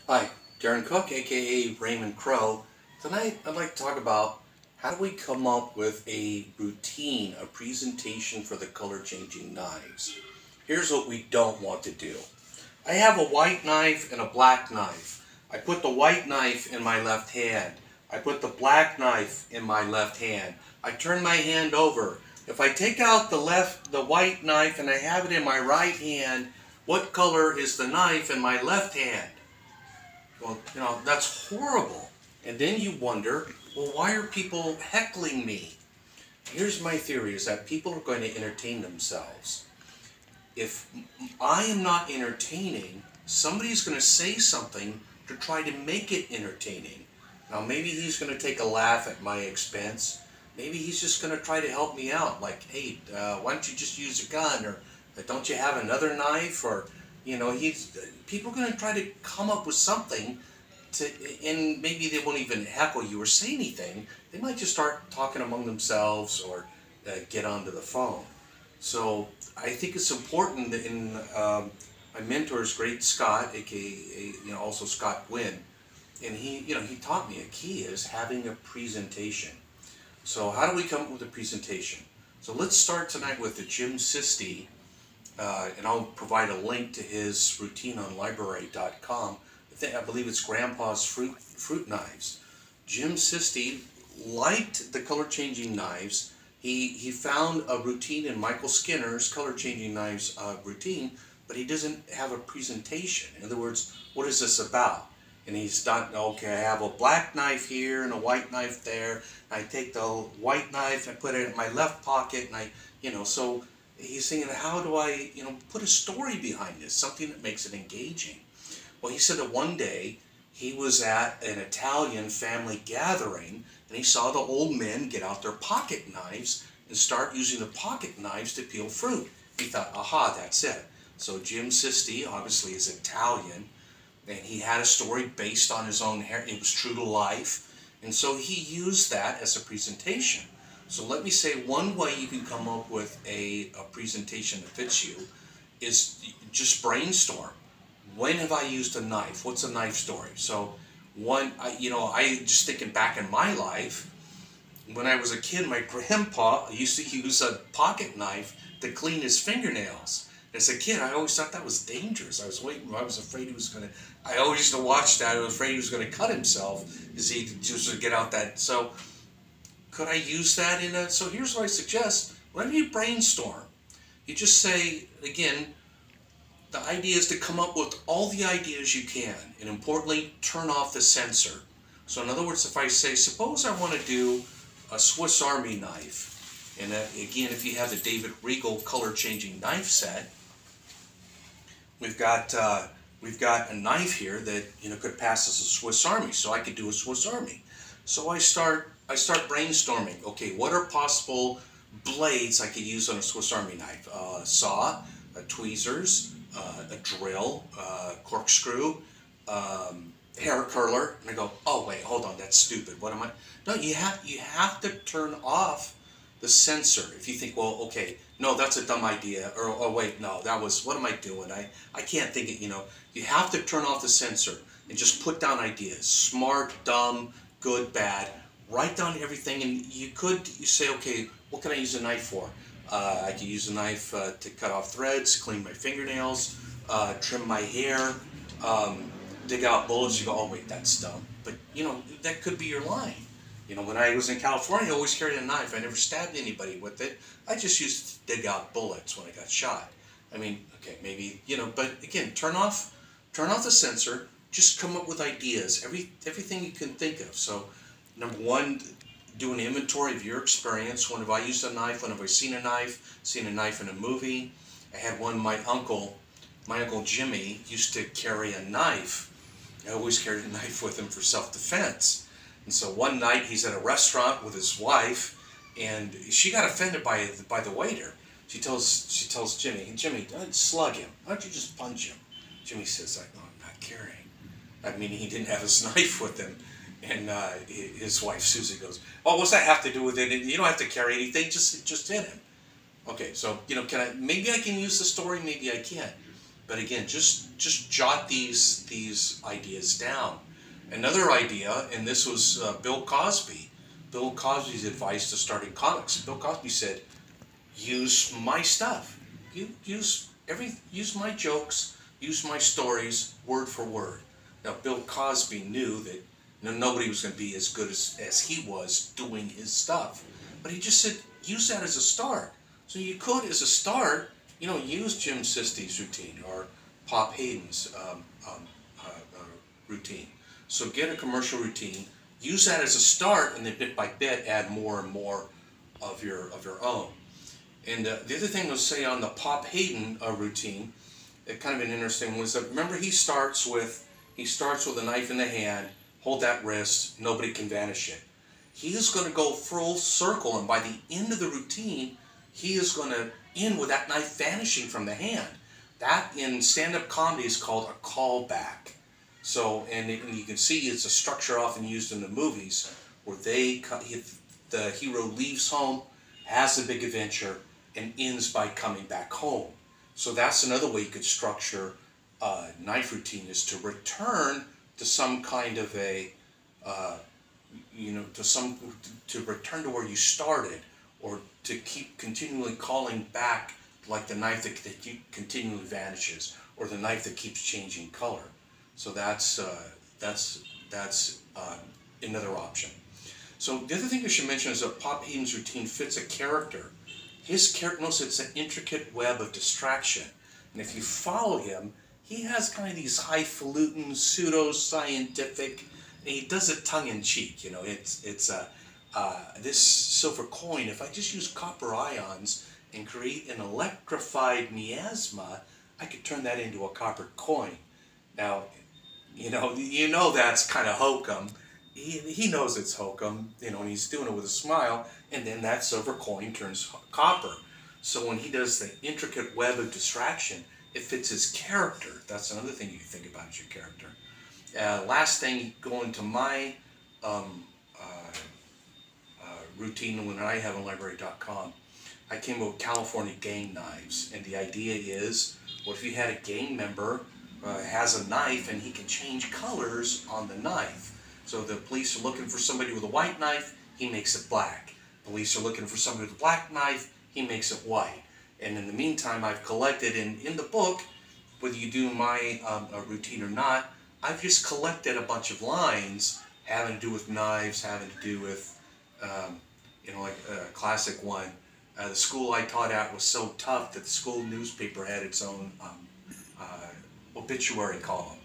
Hi, Darrin Cook, aka Raymonde Crow. Tonight I'd like to talk about how do we come up with a routine, a presentation for the color changing knives. Here's what we don't want to do. I have a white knife and a black knife. I put the white knife in my left hand. I put the black knife in my left hand. I turn my hand over. If I take out the white knife and I have it in my right hand, what color is the knife in my left hand? Well, that's horrible. And then you wonder, well, why are people heckling me? Here's my theory is that people are going to entertain themselves. If I am not entertaining, somebody's going to say something to try to make it entertaining. Now, maybe he's going to take a laugh at my expense. Maybe he's just going to try to help me out. Like, hey, why don't you just use a gun? Or don't you have another knife? Or, people are going to try to come up with something to, and maybe they won't even heckle you or say anything. They might just start talking among themselves or get onto the phone. So I think it's important that in my mentor is Great Scott, aka also Scott Gwynn, and he taught me a key is having a presentation. So how do we come up with a presentation? So let's start tonight with the Jim Sisti, and I'll provide a link to his routine on library.com. I believe it's Grandpa's fruit knives. Jim Sisti liked the color changing knives. He found a routine in Michael Skinner's color changing knives routine, but he doesn't have a presentation. In other words, what is this about? And he's done, okay, I have a black knife here and a white knife there. I take the white knife and put it in my left pocket, and so he's thinking, how do I, put a story behind this, something that makes it engaging. Well, he said that one day he was at an Italian family gathering and he saw the old men get out their pocket knives and start using the pocket knives to peel fruit. He thought, aha, that's it. So Jim Sisti obviously is Italian, and he had a story based on his own hair. It was true to life, and so he used that as a presentation. So let me say one way you can come up with a presentation that fits you is just brainstorm. When have I used a knife? What's a knife story? So I just thinking back in my life, when I was a kid, my grandpa used to use a pocket knife to clean his fingernails. As a kid, I always thought that was dangerous. I was afraid he was going to, I always used to watch that. I was afraid he was going to cut himself because he just get out that. So could I use that so here's what I suggest. Whenever you brainstorm, you just say, again, the idea is to come up with all the ideas you can, and importantly, turn off the censor. So in other words, if I say, suppose I want to do a Swiss Army knife, and again, if you have the David Regal color-changing knife set, we've got a knife here that could pass as a Swiss Army, so I could do a Swiss Army. So I start brainstorming. Okay, what are possible blades I could use on a Swiss Army knife? Saw, tweezers, a drill, corkscrew, hair curler, and I go, oh wait, hold on, that's stupid. What am I? No, you have to turn off the censor. If you think, well, okay, no, that's a dumb idea, or oh wait, no, that was, what am I doing? I can't think it. You have to turn off the censor and just put down ideas, smart, dumb, good, bad. Write down everything, and you say, okay, what can I use a knife for? I could use a knife to cut off threads, clean my fingernails, trim my hair, dig out bullets. You go, oh wait, that's dumb. But that could be your line. When I was in California, I always carried a knife. I never stabbed anybody with it. I just used to dig out bullets when I got shot. I mean, okay, maybe, but again, turn off the censor. Just come up with ideas, everything you can think of. So, number one, do an inventory of your experience. When have I used a knife? When have I seen a knife in a movie? I had one, my uncle Jimmy used to carry a knife. I always carried a knife with him for self-defense. And so one night he's at a restaurant with his wife, and she got offended by the waiter. She tells Jimmy, hey, Jimmy, don't slug him. Why don't you just punch him? Jimmy says, no, I'm not carrying. I mean, he didn't have his knife with him. And his wife Susie goes, "Oh, what's that have to do with it? You don't have to carry anything. Just hit him." Okay, so maybe I can use the story, maybe I can't. But again, just jot these ideas down. Another idea, and this was Bill Cosby. Bill Cosby's advice to starting comics. Bill Cosby said, use my stuff. Use my jokes, use my stories word for word. Now Bill Cosby knew that nobody was going to be as good as he was doing his stuff, but he just said use that as a start. So you could, as a start, use Jim Sisty's routine or Pop Hayden's routine. So get a commercial routine, use that as a start, and then bit by bit add more and more of your own. And the other thing I'll say on the Pop Hayden routine, kind of an interesting one, was that remember he starts with a knife in the hand, hold that wrist, nobody can vanish it. He is going to go full circle, and by the end of the routine, he is going to end with that knife vanishing from the hand. That in stand-up comedy is called a callback. So, and you can see it's a structure often used in the movies where the hero leaves home, has a big adventure, and ends by coming back home. So that's another way you could structure a knife routine, is to return to some kind of a, to return to where you started, or to keep continually calling back, like the knife that continually vanishes, or the knife that keeps changing color. So that's another option. So the other thing I should mention is that Pop Hayden's routine fits a character. His character, notice it's an intricate web of distraction. And if you follow him, he has kind of these highfalutin, pseudo-scientific, and he does it tongue-in-cheek. This silver coin, if I just use copper ions and create an electrified miasma, I could turn that into a copper coin. Now, that's kind of hokum. He knows it's hokum, and he's doing it with a smile, and then that silver coin turns copper. So when he does the intricate web of distraction, it fits his character. That's another thing you can think about as your character. Last thing, going to my routine when I have on library.com, I came up with California gang knives, and the idea is, what if you had a gang member has a knife and he can change colors on the knife? So the police are looking for somebody with a white knife, he makes it black. Police are looking for somebody with a black knife, he makes it white. And in the meantime, I've collected, in the book, whether you do my routine or not, I've just collected a bunch of lines having to do with knives, having to do with, like a classic one. The school I taught at was so tough that the school newspaper had its own obituary column.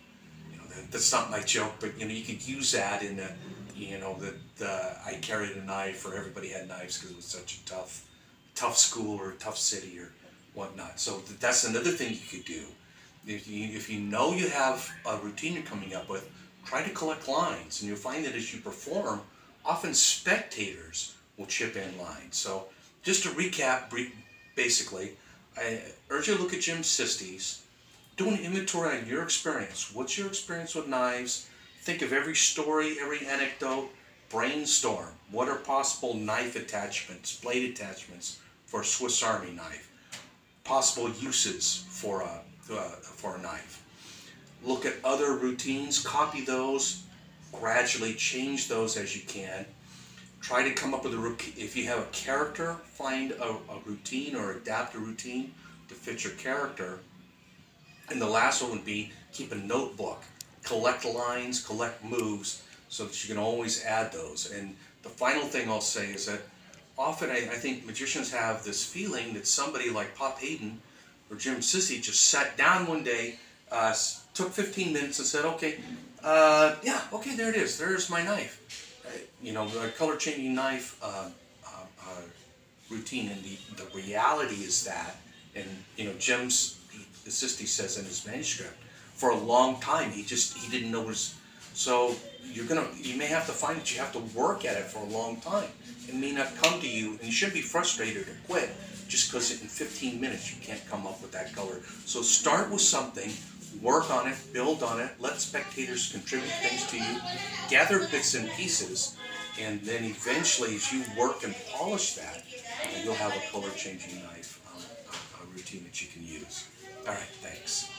That's not my joke, but you could use that in I carried a knife, or everybody had knives because it was such a tough school or a tough city or whatnot. So that's another thing you could do. If you know you have a routine you're coming up with, try to collect lines, and you'll find that as you perform, often spectators will chip in lines. So just to recap basically, I urge you to look at Jim Sisty's. Do an inventory on your experience. What's your experience with knives? Think of every story, every anecdote. Brainstorm. What are possible knife attachments, blade attachments for a Swiss Army knife? Possible uses for a knife. Look at other routines. Copy those. Gradually change those as you can. Try to come up with if you have a character, find a routine or adapt a routine to fit your character. And the last one would be keep a notebook. Collect lines, collect moves, so that you can always add those. And the final thing I'll say is that often I think magicians have this feeling that somebody like Pop Hayden or Jim Sisty just sat down one day, took 15 minutes and said, okay, okay, there it is. There's my knife. A color-changing knife routine. And the reality is that, and Jim Sisty says in his manuscript, for a long time he didn't know so you may have to find that you have to work at it for a long time. It may not come to you, and you shouldn't be frustrated or quit just because in 15 minutes you can't come up with that color. So start with something, work on it, build on it, let spectators contribute things to you, gather bits and pieces, and then eventually as you work and polish that, you'll have a color changing knife routine that you can use. All right, thanks.